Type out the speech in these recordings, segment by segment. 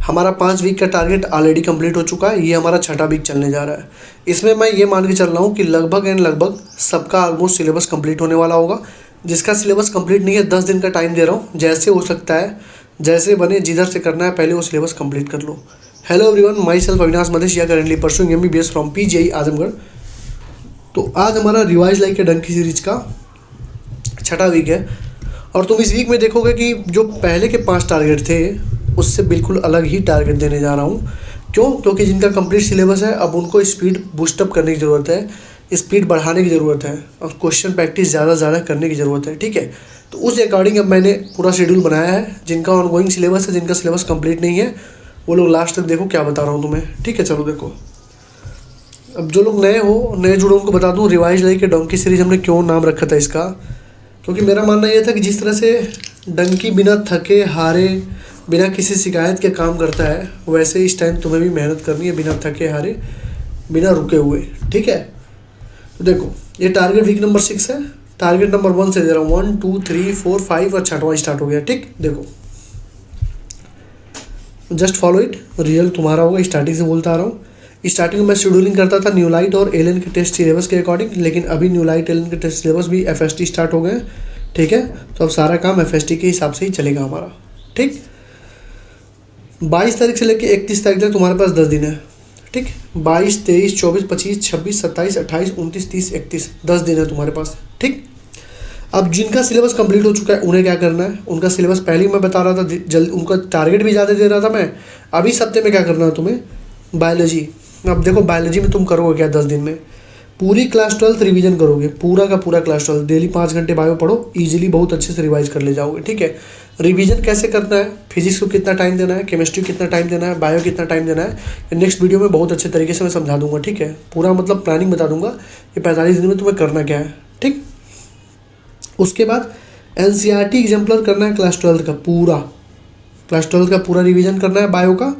हमारा 5 वीक का target already complete हो चुका है। ये हमारा छठा वीक चलने जा रहा है। इसमें मैं ये मान के चल रहा हूँ कि लगभग सबका ऑलमोस्ट सिलेबस कंप्लीट होने वाला होगा। जिसका सिलेबस कंप्लीट नहीं है 10 दिन का टाइम दे रहा हूँ, जैसे हो सकता है, जैसे बने, जिधर से करना है पहले वो सिलेबस कंप्लीट कर लो। Hello everyone, myself Avinash Madesh, yeah currently pursuing MBBS from PGI Azamgarh. तो आज हमारा रिवाइज लाइक के डंकी सीरीज का छठा वीक है और तुम इस वीक में देखोगे कि जो पहले के 5 टारगेट थे उससे बिल्कुल अलग ही टारगेट देने जा रहा हूँ। क्यों? क्योंकि जिनका कंप्लीट सिलेबस है अब उनको स्पीड बूस्टअप करने की ज़रूरत है, स्पीड बढ़ाने की ज़रूरत है और क्वेश्चन प्रैक्टिस ज़्यादा करने की ज़रूरत है। ठीक है, तो उस अकॉर्डिंग अब मैंने पूरा शेड्यूल बनाया है। जिनका ऑनगोइंग सिलेबस है, जिनका सिलेबस कंप्लीट नहीं है, वो लोग लास्ट तक देखो क्या बता रहा हूँ तुम्हें। ठीक है, चलो देखो। अब जो लोग नए जुड़े उनको बता दूँ, रिवाइज लाइक के डंकी सीरीज हमने क्यों नाम रखा था इसका, क्योंकि मेरा मानना ये था कि जिस तरह से डंकी बिना थके हारे, बिना किसी शिकायत के काम करता है, वैसे इस टाइम तुम्हें भी मेहनत करनी है, बिना थके हारे, बिना रुके हुए। ठीक है, तो देखो ये टारगेट वीक नंबर 6 है। टारगेट नंबर 1 से दे रहा हूँ, 1 2 3 4 5 और छठवां स्टार्ट हो गया। ठीक, देखो जस्ट फॉलो इट, रिजल्ट तुम्हारा होगा। स्टार्टिंग से बोलता आ रहा हूँ। स्टार्टिंग में मैं शेड्यूलिंग करता था न्यू लाइट और एलन के टेस्ट सिलेबस के अकॉर्डिंग, लेकिन अभी न्यू लाइट एलन के टेस्ट सिलेबस भी FST स्टार्ट हो गए। ठीक है, तो अब सारा काम FST के हिसाब से ही चलेगा हमारा। ठीक, 22 तारीख से लेकर 31 तारीख तक तुम्हारे पास 10 दिन है। ठीक, 22 23 24 25 26 27 28 29 30 31 10 दिन है तुम्हारे पास। ठीक, अब जिनका सिलेबस कंप्लीट हो चुका है उन्हें क्या करना है, उनका सिलेबस पहले ही मैं बता रहा था, जल्द उनका टारगेट भी ज़्यादा दे रहा था मैं। अभी इस हफ्ते में क्या करना है तुम्हें, बायोलॉजी। अब देखो बायोलॉजी में तुम करोगे क्या 10 दिन में, पूरी क्लास 12 रिवीजन करोगे, पूरा का पूरा क्लास 12 डेली 5 घंटे बायो पढ़ो, इजीली बहुत अच्छे से रिवाइज कर ले जाओगे। ठीक है, रिवीजन कैसे करना है, फिजिक्स को कितना टाइम देना है, केमिस्ट्री कितना टाइम देना है, बायो कितना टाइम देना है, नेक्स्ट वीडियो में बहुत अच्छे तरीके से मैं समझा दूंगा। ठीक है, पूरा मतलब प्लानिंग बता दूंगा कि 45 दिन में तुम्हें करना क्या है। ठीक, उसके बाद NCERT एग्जाम्पलर करना है क्लास 12 का पूरा, क्लास 12 का पूरा रिवीजन करना है बायो का,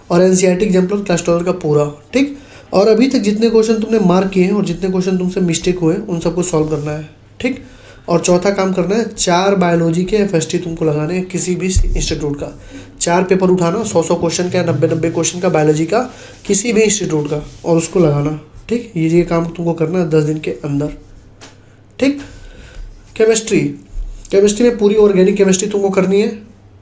और NCERT एग्जाम्पलर क्लास 12 का पूरा। ठीक, और अभी तक जितने क्वेश्चन तुमने मार्क किए हैं और जितने क्वेश्चन तुमसे मिस्टेक हुए उन सबको सॉल्व करना है। ठीक, और चौथा काम करना है 4 बायोलॉजी के FST तुमको लगाने हैं किसी भी इंस्टीट्यूट का। 4 पेपर उठाना, 100 क्वेश्चन का, 90 क्वेश्चन का बायोलॉजी का, किसी भी इंस्टीट्यूट का, और उसको लगाना। ठीक, ये काम तुमको करना है 10 दिन के अंदर। ठीक, केमिस्ट्री में पूरी ऑर्गेनिक केमिस्ट्री तुमको करनी है।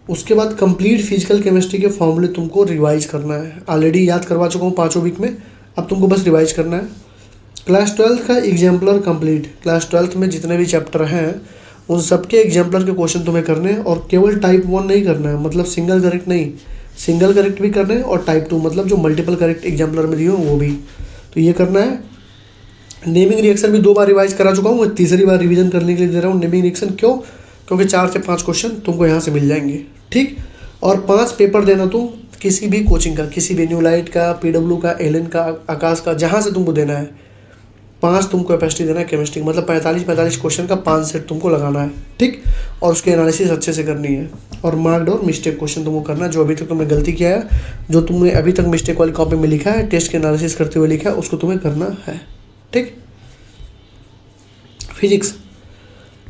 उसके बाद कंप्लीट फिजिकल केमिस्ट्री के फॉर्मूले तुमको रिवाइज करना है। ऑलरेडी याद करवा चुका हूँ 5 वीक में, अब तुमको बस रिवाइज करना है। क्लास 12 का एग्जाम्पलर कंप्लीट, क्लास 12 में जितने भी चैप्टर हैं उन सबके एग्जाम्पलर के क्वेश्चन तुम्हें करने हैं, और केवल टाइप 1 नहीं करना है, मतलब सिंगल करेक्ट नहीं, सिंगल करेक्ट भी करना है, और टाइप 2 मतलब जो मल्टीपल करेक्ट एग्जाम्पलर में दिए हो वो भी, तो ये करना है। नेमिंग रिएक्शन भी 2 बार रिवाइज करा चुका हूँ, मैं तीसरी बार रिवीजन करने के लिए दे रहा हूँ नेमिंग रिएक्शन। क्यों? क्योंकि 4 से 5 क्वेश्चन तुमको यहाँ से मिल जाएंगे। ठीक, और 5 पेपर देना तुम किसी भी कोचिंग का, किसी भी न्यू लाइट का, PW का, एलन का, आकाश का, जहाँ से तुमको देना है। 5 तुमको FST देना है केमिस्ट्री, मतलब 45 क्वेश्चन का 5 सेट तुमको लगाना है। ठीक, और उसकी एनालिसिस अच्छे से करनी है, और मार्क्ड और मिस्टेक क्वेश्चन तुमको करना है। जो अभी तक तुमने गलती किया है, जो तुमने अभी तक मिस्टेक वाली कॉपी में लिखा है, टेस्ट के एनालिसिस करते हुए लिखा है, उसको तुम्हें करना है। ठीक,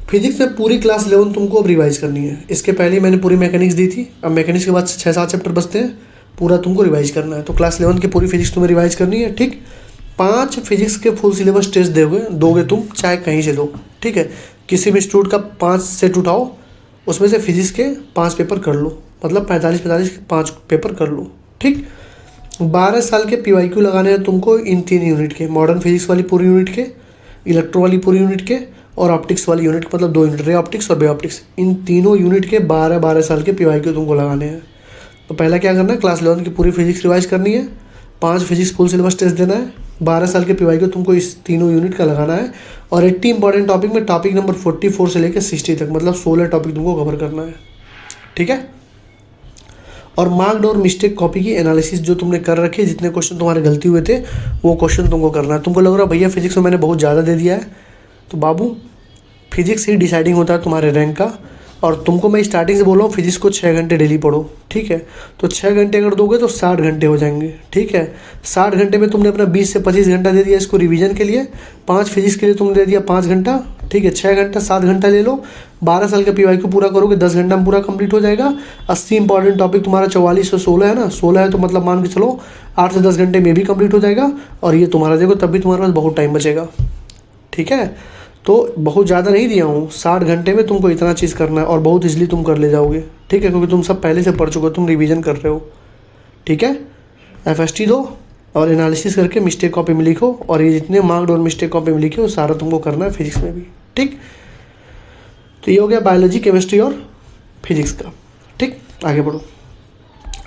फिजिक्स में पूरी क्लास 11 तुमको अब रिवाइज करनी है। इसके पहले मैंने पूरी मैकेनिक्स दी थी, अब मैकेनिक्स के बाद 6-7 चैप्टर बचते हैं, पूरा तुमको रिवाइज करना है। तो क्लास 11 की पूरी फिजिक्स तुम्हें रिवाइज करनी है। ठीक, 5 फिजिक्स के फुल सिलेबस टेस्ट दोगे तुम, चाहे कहीं से दो। ठीक है, किसी भी इंस्टीट्यूट का 5 सेट उठाओ, उसमें से फिजिक्स के 5 पेपर कर लो, मतलब 45 के 5 पेपर कर लो। ठीक, 12 साल के PYQ लगाने हैं तुमको इन 3 यूनिट के, मॉडर्न फिजिक्स वाली पूरी यूनिट के, इलेक्ट्रो वाली पूरी यूनिट के, और ऑप्टिक्स वाली यूनिट, मतलब 2 यूनिट, रे ऑप्टिक्स और बे ऑप्टिक्स, इन तीनों यूनिट के 12 साल के PYQ तुमको लगाने हैं। तो पहला क्या करना है, क्लास 11 की पूरी फिजिक्स रिवाइज करनी है, 5 फिजिक्स फुल सिलेबस टेस्ट देना है, 12 साल के PYQ तुमको इस तीनों यूनिट का लगाना है, और 80 इंपॉर्टेंट टॉपिक में टॉपिक नंबर 44 से लेकर 60 तक, मतलब 16 टॉपिक तुमको कवर करना है। ठीक है, और मार्क्ड और मिस्टेक कॉपी की एनालिसिस जो तुमने कर रखी है, जितने क्वेश्चन तुम्हारे गलती हुए थे वो क्वेश्चन तुमको करना है। तुमको लग रहा है भैया फिजिक्स में मैंने बहुत ज़्यादा दे दिया है, तो बाबू फिजिक्स ही डिसाइडिंग होता है तुम्हारे रैंक का। और तुमको मैं स्टार्टिंग से बोल रहा हूँ फिजिक्स को 6 घंटे डेली पढ़ो, ठीक है। तो 6 घंटे अगर दोगे तो 60 घंटे हो जाएंगे, ठीक है। 60 घंटे में तुमने अपना 20 से 25 घंटा दे दिया इसको रिवीजन के लिए, 5 फिजिक्स के लिए तुमने दे दिया 5 घंटा, ठीक है। 6 घंटा 7 घंटा ले लो, 12 साल का PY को पूरा करोगे 10 घंटा में पूरा कंप्लीट हो जाएगा। 80 इंपॉर्टेंट टॉपिक तुम्हारा 44 से 16 है ना, 16 है तो मतलब मान के चलो 8 से 10 घंटे में भी कंप्लीट हो जाएगा। और ये तुम्हारा देखो तब भी तुम्हारे पास बहुत टाइम बचेगा, ठीक है। तो बहुत ज़्यादा नहीं दिया हूँ, 60 घंटे में तुमको इतना चीज़ करना है और बहुत इजली तुम कर ले जाओगे, ठीक है, क्योंकि तुम सब पहले से पढ़ चुके हो, तुम रिवीजन कर रहे हो, ठीक है। FST दो और एनालिसिस करके मिस्टेक कॉपी में लिखो, और ये जितने मार्क्ड और मिस्टेक कॉपी में लिखे वो सारा तुमको करना है फिजिक्स में भी, ठीक। तो ये हो गया बायोलॉजी, केमिस्ट्री और फिजिक्स का, ठीक। आगे बढ़ो।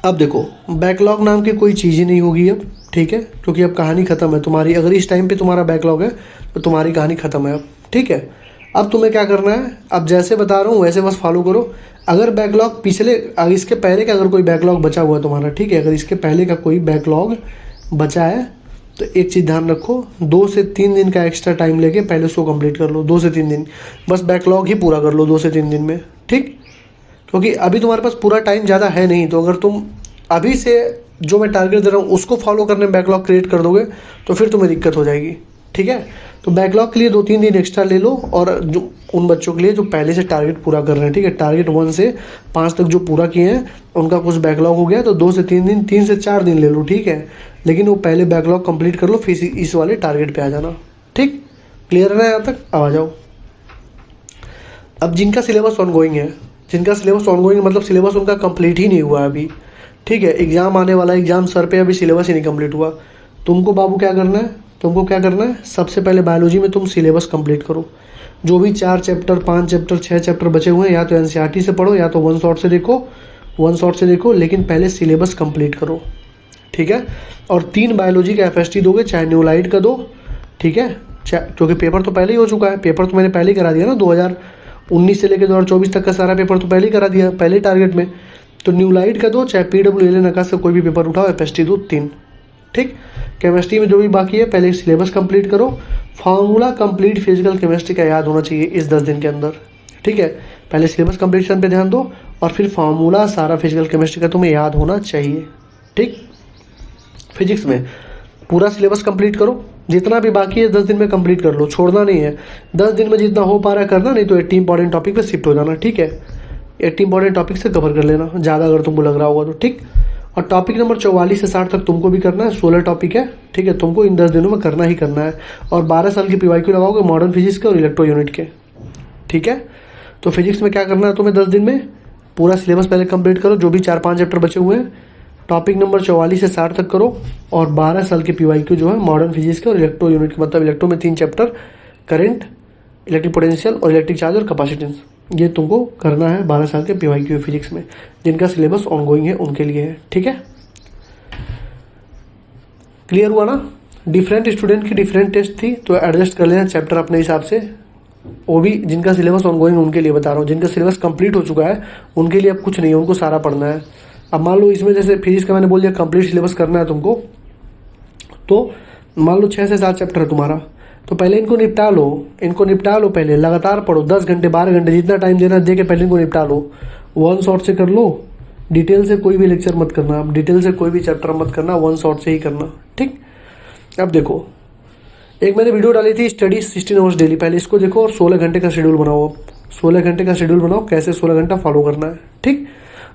अब देखो बैकलॉग नाम की कोई चीज़ ही नहीं होगी अब, ठीक है, क्योंकि अब कहानी ख़त्म है तुम्हारी। अगर इस टाइम पे तुम्हारा बैकलॉग है तो तुम्हारी कहानी ख़त्म है अब, ठीक है। अब तुम्हें क्या करना है, अब जैसे बता रहा हूँ वैसे बस फॉलो करो। अगर बैकलॉग पिछले अगर इसके पहले का अगर कोई बैकलॉग बचा हुआ है तुम्हारा, ठीक है, अगर इसके पहले का कोई बैकलॉग बचा है तो एक चीज़ ध्यान रखो, 2 से 3 दिन का एक्स्ट्रा टाइम लेके पहले उसको कंप्लीट कर लो। 2 से 3 दिन बस बैकलॉग ही पूरा कर लो 2 से 3 दिन में, ठीक। क्योंकि अभी तुम्हारे पास पूरा टाइम ज़्यादा है नहीं, तो अगर तुम अभी से जो मैं टारगेट दे रहा हूँ उसको फॉलो करने में बैकलॉग क्रिएट कर दोगे तो फिर तुम्हें दिक्कत हो जाएगी, ठीक है। तो बैकलॉग के लिए 2-3 दिन एक्स्ट्रा ले लो, और जो उन बच्चों के लिए जो पहले से टारगेट पूरा कर रहे हैं, ठीक है, टारगेट 1 से 5 तक जो पूरा किए हैं उनका कुछ बैकलॉग हो गया तो 2 से 3 दिन, 3 से 4 दिन ले लो, ठीक है। लेकिन वो पहले बैकलॉग कंप्लीट कर लो, फिर इस वाले टारगेट पे आ जाना, ठीक। क्लियर है ना यहाँ तक? अब आ जाओ। अब जिनका सिलेबस ऑनगोइंग है, जिनका सिलेबस ऑनगोइंग मतलब सिलेबस उनका कंप्लीट ही नहीं हुआ अभी, ठीक है, एग्जाम आने वाला है, एग्जाम सर पे, अभी सिलेबस ही नहीं कंप्लीट हुआ, तुमको बाबू क्या करना है, तुमको क्या करना है, सबसे पहले बायोलॉजी में तुम सिलेबस कंप्लीट करो। जो भी 4 चैप्टर 5 चैप्टर 6 चैप्टर बचे हुए हैं, या तो NCERT से पढ़ो या तो वन शॉट से देखो, लेकिन पहले सिलेबस कंप्लीट करो, ठीक है। और 3 बायोलॉजी का FST दोगे, चाहे न्यूलाइट का दो, ठीक है, क्योंकि पेपर तो पहले ही हो चुका है, पेपर तो मैंने पहले ही करा दिया ना, 2019 से लेकर 2024 तक का सारा पेपर तो पहले ही करा दिया, पहले टारगेट में। तो न्यूलाइट का दो, चाहे PWLN आकाश से कोई भी पेपर उठाओ, FST दो 3, ठीक। केमिस्ट्री में जो भी बाकी है पहले सिलेबस कंप्लीट करो। फार्मूला कंप्लीट फिजिकल केमिस्ट्री का याद होना चाहिए इस 10 दिन के अंदर, ठीक है। पहले सिलेबस कंप्लीशन पे ध्यान दो और फिर फार्मूला सारा फिजिकल केमिस्ट्री का तुम्हें याद होना चाहिए, ठीक। फिजिक्स में पूरा सिलेबस कंप्लीट करो, जितना भी बाकी है 10 दिन में कंप्लीट कर लो, छोड़ना नहीं है। 10 दिन में जितना हो पा रहा है करना, नहीं तो 80 इंपॉर्टेंट टॉपिक पे शिफ्ट हो जाना, ठीक है। 80 इंपॉर्टेंट टॉपिक से कवर कर लेना, ज़्यादा अगर तुमको लग रहा होगा तो, ठीक। और टॉपिक नंबर 44 से 60 तक तुमको भी करना है, 16 टॉपिक है, ठीक है, तुमको इन 10 दिनों में करना ही करना है। और 12 साल की PYQ लगाओगे मॉडर्न फिजिक्स के और इलेक्ट्रो यूनिट के, ठीक है। तो फिजिक्स में क्या करना है तुम्हें 10 दिन में, पूरा सिलेबस पहले कंप्लीट करो, जो भी 4-5 चैप्टर बचे हुए हैं, टॉपिक नंबर 44 से 60 तक करो। और 12 साल की PYQ जो है मॉडर्न फिजिक्स के और इलेक्ट्रो यूनिट के, मतलब इलेक्ट्रो में 3 चैप्टर, करंट, इलेक्ट्रिक पोटेंशियल और इलेक्ट्रिक चार्ज और कैपेसिटेंस, ये तुमको करना है 12 साल के PYQ फिजिक्स में, जिनका सिलेबस ऑनगोइंग है उनके लिए है, ठीक है। क्लियर हुआ ना? डिफरेंट स्टूडेंट की डिफरेंट टेस्ट थी, तो एडजस्ट कर लेना चैप्टर अपने हिसाब से। वो भी जिनका सिलेबस ऑनगोइंग उनके लिए बता रहा हूँ, जिनका सिलेबस कंप्लीट हो चुका है उनके लिए अब कुछ नहीं है, उनको सारा पढ़ना है। अब मान लो इसमें जैसे फिजिक्स का मैंने बोल दिया कंप्लीट सिलेबस करना है तुमको, तो मान लो 6 से 7 चैप्टर है तुम्हारा, तो पहले इनको निपटा लो पहले, लगातार पढ़ो 10 घंटे 12 घंटे जितना टाइम देना दे के पहले इनको निपटा लो। वन शॉट से कर लो, डिटेल से कोई भी लेक्चर मत करना, अब डिटेल से कोई भी चैप्टर मत करना, वन शॉट से ही करना, ठीक। अब देखो एक मैंने वीडियो डाली थी स्टडी 16 आवर्स डेली, पहले इसको देखो और 16 घंटे का शेड्यूल बनाओ। अब 16 घंटे का शेड्यूल बनाओ, कैसे 16 घंटा फॉलो करना है, ठीक।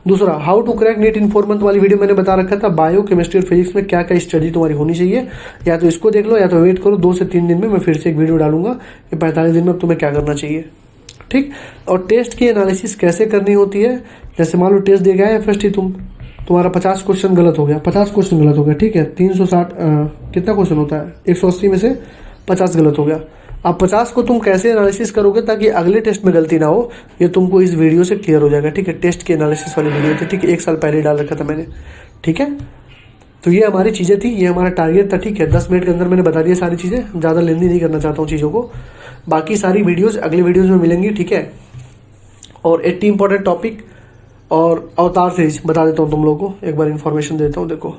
दूसरा, how to crack NEET in 4 month वाली वीडियो मैंने बता रखा था, बायो केमिस्ट्री और फिजिक्स में क्या क्या स्टडी तुम्हारी होनी चाहिए, या तो इसको देख लो या तो वेट करो 2 से 3 दिन में मैं फिर से एक वीडियो डालूंगा कि 45 दिन में अब तुम्हें क्या करना चाहिए, ठीक। और टेस्ट की एनालिसिस कैसे करनी होती है, जैसे मान लो टेस्ट दे गया है FST, तुम्हारा 50 क्वेश्चन गलत हो गया, 50 क्वेश्चन गलत हो गया, ठीक है, 360 कितना क्वेश्चन होता है, 180 में से 50 गलत हो गया। अब 50 को तुम कैसे एनालिसिस करोगे ताकि अगले टेस्ट में गलती ना हो, ये तुमको इस वीडियो से क्लियर हो जाएगा, ठीक है। टेस्ट की एनालिसिस वाली वीडियो थी, ठीक है, 1 साल पहले डाल रखा था मैंने, ठीक है। तो ये हमारी चीज़ें थी, ये हमारा टारगेट था, ठीक है। 10 मिनट के अंदर मैंने बता दिया सारी चीज़ें, ज़्यादा लेंदी नहीं करना चाहता हूँ चीज़ों को। बाकी सारी वीडियोज़ अगले वीडियोज़ में मिलेंगी, ठीक है। और 80 इंपॉर्टेंट टॉपिक और अवतार सीरीज बता देता हूँ तुम लोगों को, एक बार इन्फॉर्मेशन देता हूँ। देखो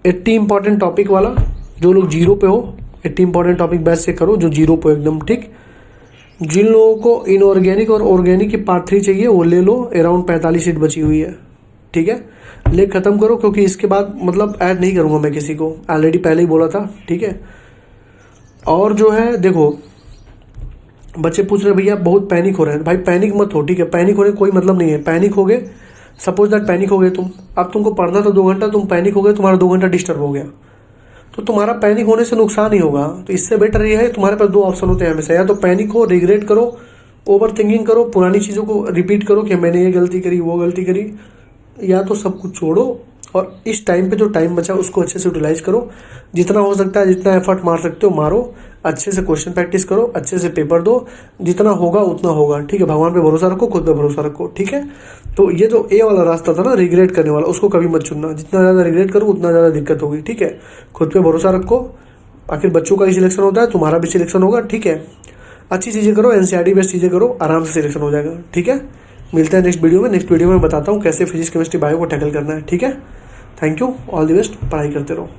80 इंपॉर्टेंट टॉपिक वाला, जो लोग 0 पे हो 80 इंपॉर्टेंट टॉपिक बैच से करो, जो 0 पे एकदम, ठीक। जिन लोगों को इनऑर्गेनिक और ऑर्गेनिक की पार्ट 3 चाहिए वो ले लो, अराउंड 45 सीट बची हुई है। ठीक है, ले ख़त्म करो, क्योंकि इसके बाद मतलब ऐड नहीं करूँगा मैं किसी को, ऑलरेडी पहले ही बोला था। ठीक है, और जो है देखो, बच्चे पूछ रहे भैया बहुत पैनिक हो रहे हैं। भाई पैनिक मत हो, ठीक है, पैनिक होने का कोई मतलब नहीं है। पैनिक हो गए, सपोज दैट पैनिक हो गए तुम, अब तुमको पढ़ना था 2 घंटा, तुम पैनिक हो गए, तुम्हारा 2 घंटा डिस्टर्ब हो गया, तो तुम्हारा पैनिक होने से नुकसान ही होगा। तो इससे बेटर ये है, तुम्हारे पास 2 ऑप्शन होते हैं हमेशा, या तो पैनिक हो, रिग्रेट करो, ओवर थिंकिंग करो, पुरानी चीज़ों को रिपीट करो कि मैंने ये गलती करी, वो गलती करी, या तो सब कुछ छोड़ो और इस टाइम पे जो टाइम बचा उसको अच्छे से यूटिलाइज करो। जितना हो सकता है, जितना एफर्ट मार सकते हो मारो, अच्छे से क्वेश्चन प्रैक्टिस करो, अच्छे से पेपर दो, जितना होगा उतना होगा। ठीक है, भगवान पे भरोसा रखो, खुद पे भरोसा रखो। ठीक है, तो ये जो ए वाला रास्ता था ना रिग्रेट करने वाला, उसको कभी मत चुनना। जितना ज़्यादा रिग्रेट करो उतना ज़्यादा दिक्कत होगी। ठीक है, खुद पे भरोसा रखो, आखिर बच्चों का ही सिलेक्शन होता है, तुम्हारा भी सिलेक्शन होगा। ठीक है, अच्छी चीज़ें करो, एनसीईआरटी बेस्ड चीज़ें करो, आराम से सिलेक्शन हो जाएगा। ठीक है, मिलते हैं नेक्स्ट वीडियो में। नेक्स्ट वीडियो में बताता हूँ कैसे फिजिक्स केमिस्ट्री बायो को टैकल करना है। ठीक है, thank you, all the best, पढ़ाई करते रहो।